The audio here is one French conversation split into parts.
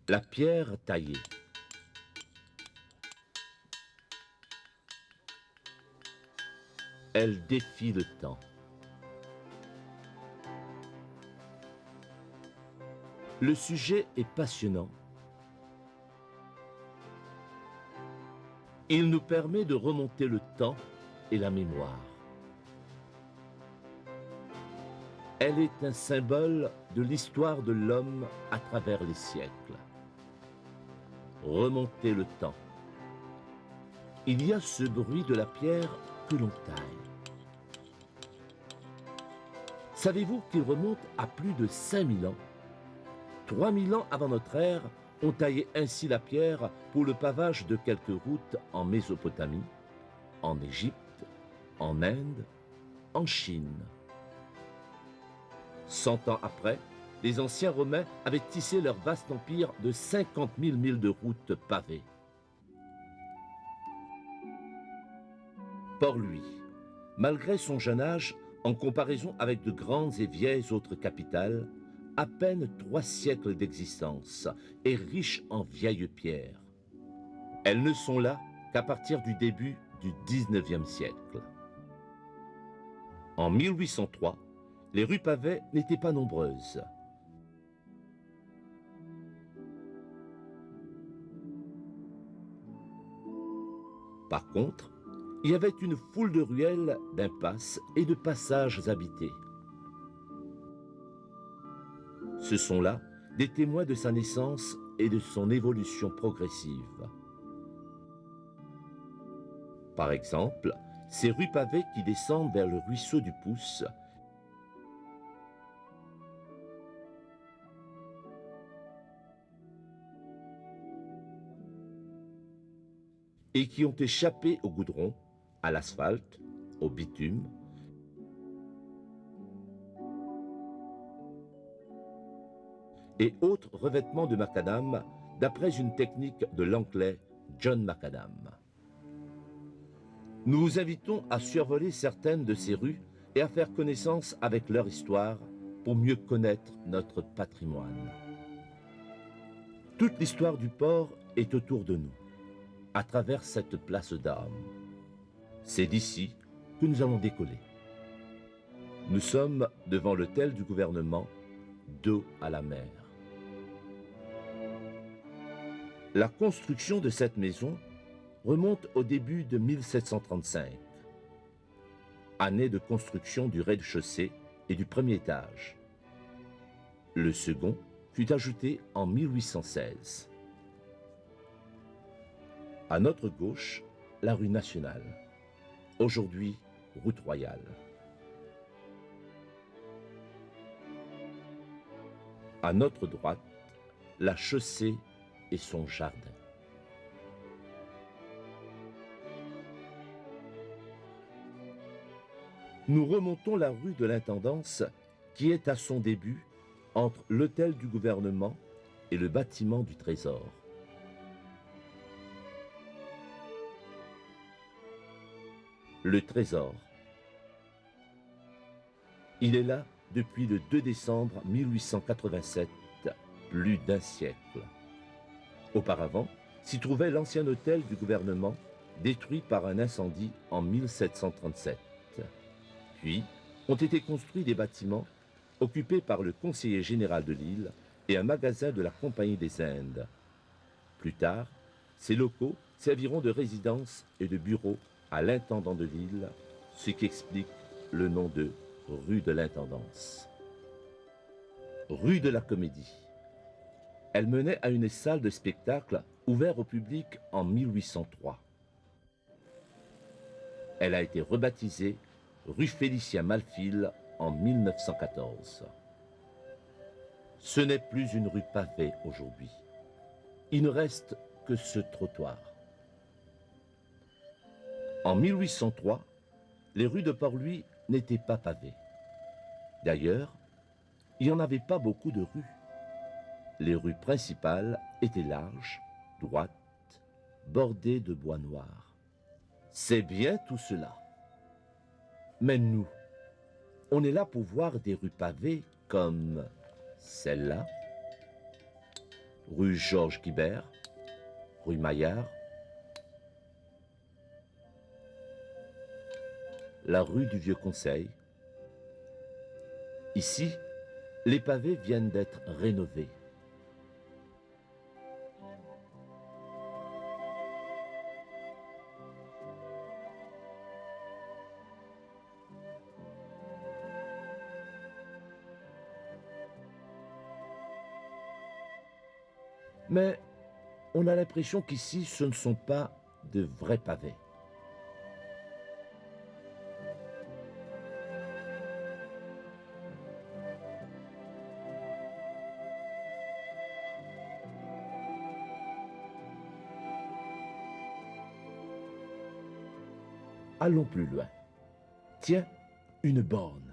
La pierre taillée. Elle défie le temps. Le sujet est passionnant. Il nous permet de remonter le temps et la mémoire. Elle est un symbole de l'histoire de l'homme à travers les siècles. Remonter le temps. Il y a ce bruit de la pierre que l'on taille. Savez-vous qu'il remonte à plus de 5000 ans? 3000 ans avant notre ère, on taillait ainsi la pierre pour le pavage de quelques routes en Mésopotamie, en Égypte, en Inde, en Chine. 100 ans après, les anciens Romains avaient tissé leur vaste empire de 50 000 milles de routes pavées. Port-Louis, malgré son jeune âge, en comparaison avec de grandes et vieilles autres capitales, à peine 3 siècles d'existence, est riche en vieilles pierres. Elles ne sont là qu'à partir du début du 19e siècle. En 1803, les rues pavées n'étaient pas nombreuses. Par contre, il y avait une foule de ruelles, d'impasses et de passages habités. Ce sont là des témoins de sa naissance et de son évolution progressive. Par exemple, ces rues pavées qui descendent vers le ruisseau du Pouce et qui ont échappé au goudron, à l'asphalte, au bitume, et autres revêtements de macadam d'après une technique de l'anglais John Macadam. Nous vous invitons à survoler certaines de ces rues et à faire connaissance avec leur histoire pour mieux connaître notre patrimoine. Toute l'histoire du port est autour de nous, à travers cette place d'armes. C'est d'ici que nous allons décoller. Nous sommes devant l'hôtel du gouvernement, dos à la mer. La construction de cette maison remonte au début de 1735, année de construction du rez-de-chaussée et du premier étage. Le second fut ajouté en 1816. À notre gauche, la rue Nationale, aujourd'hui route royale. À notre droite, la chaussée et son jardin. Nous remontons la rue de l'Intendance qui est à son début entre l'hôtel du gouvernement et le bâtiment du Trésor. Le Trésor. Il est là depuis le 2 décembre 1887, plus d'un siècle. Auparavant, s'y trouvait l'ancien hôtel du gouvernement, détruit par un incendie en 1737. Puis, ont été construits des bâtiments occupés par le conseiller général de l'île et un magasin de la Compagnie des Indes. Plus tard, ces locaux serviront de résidence et de bureau à l'intendant de l'île, ce qui explique le nom de rue de l'Intendance. Rue de la Comédie. Elle menait à une salle de spectacle ouverte au public en 1803. Elle a été rebaptisée rue Félicien-Malfil en 1914. Ce n'est plus une rue pavée aujourd'hui. Il ne reste que ce trottoir. En 1803, les rues de Port-Louis n'étaient pas pavées. D'ailleurs, il n'y en avait pas beaucoup de rues. Les rues principales étaient larges, droites, bordées de bois noir. C'est bien tout cela. Mais nous, on est là pour voir des rues pavées comme celle-là. rue Georges Guibert, rue Maillard, la rue du Vieux Conseil. Ici, les pavés viennent d'être rénovés. Mais on a l'impression qu'ici, ce ne sont pas de vrais pavés. Allons plus loin. Tiens, une borne.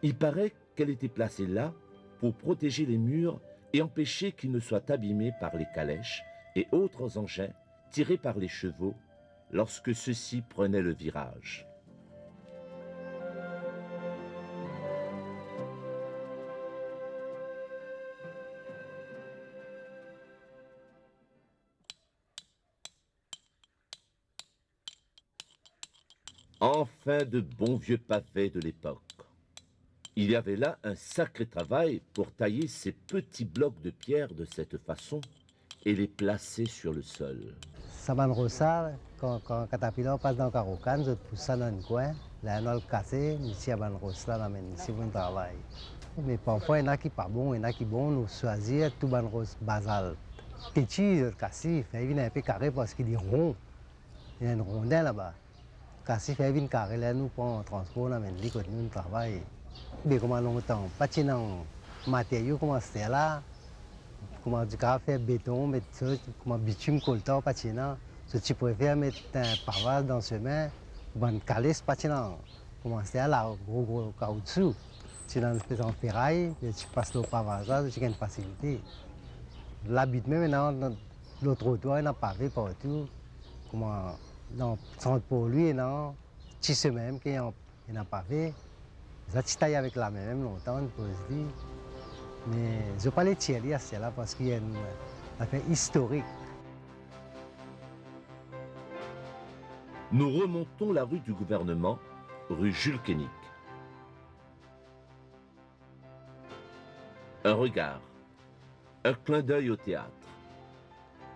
Il paraît qu'elle était placée là pour protéger les murs et empêcher qu'ils ne soient abîmés par les calèches et autres engins tirés par les chevaux lorsque ceux-ci prenaient le virage. Enfin de bons vieux pavés de l'époque. Il y avait là un sacré travail pour tailler ces petits blocs de pierre de cette façon et les placer sur le sol. Saban rosa, quand Caterpillar passe dans le carrocan, je pousse ça dans le coin. Là, on a le cassé, ici, Saban rosa, là, ici, on travaille. Mais parfois, il y en a qui pas bon, il y en a qui bon, nous choisir tout Saban rose basalte. Petit, le cassé, il est un peu carré parce qu'il est rond. Il y a une rondelle là-bas. Le cassé, il est carré, là, nous, pour en transport, là, mais nous, on travaille. Mais comment longtemps, pas de matériaux, comment c'était là. Comment du café béton, mettre ça, comment bitume coltan, patina. Ce tu préfères mettre un pavage dans ce main, bon caler ce patina. Comment c'est là, gros caoutchouc. Tu es en ferraille, tu passes le pavage là, tu as une facilité. L'habit même maintenant, le trottoir est pavé partout. Comment dans centre pour lui, non, tu sais même qu'il y a un pavé. Ça tu tailles avec la main même longtemps, on peut se dire. Mais je ne vais pas les tirer à cela parce qu'il y a une affaire historique. Nous remontons la rue du gouvernement, rue Jules Kénic. Un regard, un clin d'œil au théâtre.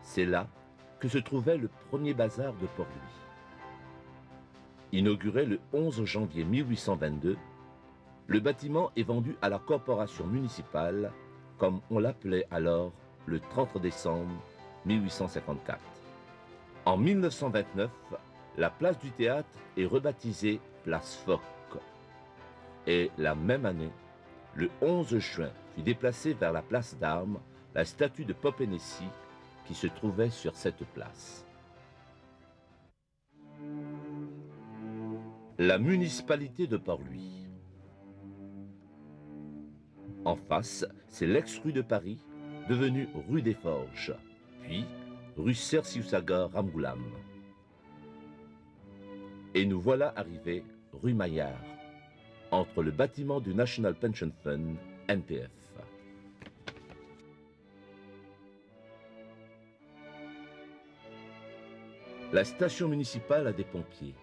C'est là que se trouvait le premier bazar de Port-Louis. Inauguré le 11 janvier 1822, le bâtiment est vendu à la corporation municipale, comme on l'appelait alors le 30 décembre 1854. En 1929, la place du théâtre est rebaptisée place Foch. Et la même année, le 11 juin, fut déplacée vers la place d'Armes la statue de Pope Hennessy qui se trouvait sur cette place. La municipalité de Port-Louis. En face, c'est l'ex-rue de Paris, devenue rue des Forges, puis rue Cersiusaga Ramgoulam. Et nous voilà arrivés rue Maillard, entre le bâtiment du National Pension Fund, NPF. La station municipale a des pompiers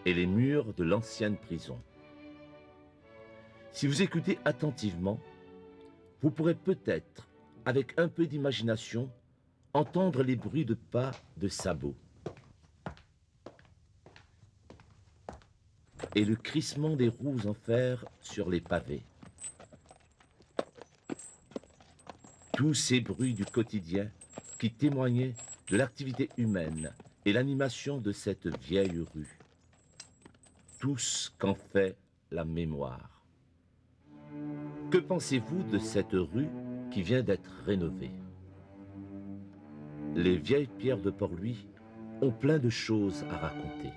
et les murs de l'ancienne prison. Si vous écoutez attentivement, vous pourrez peut-être, avec un peu d'imagination, entendre les bruits de pas de sabots et le crissement des roues en fer sur les pavés. Tous ces bruits du quotidien qui témoignaient de l'activité humaine et l'animation de cette vieille rue. Tout ce qu'en fait la mémoire. Que pensez-vous de cette rue qui vient d'être rénovée? Les vieilles pierres de Port-Louis ont plein de choses à raconter.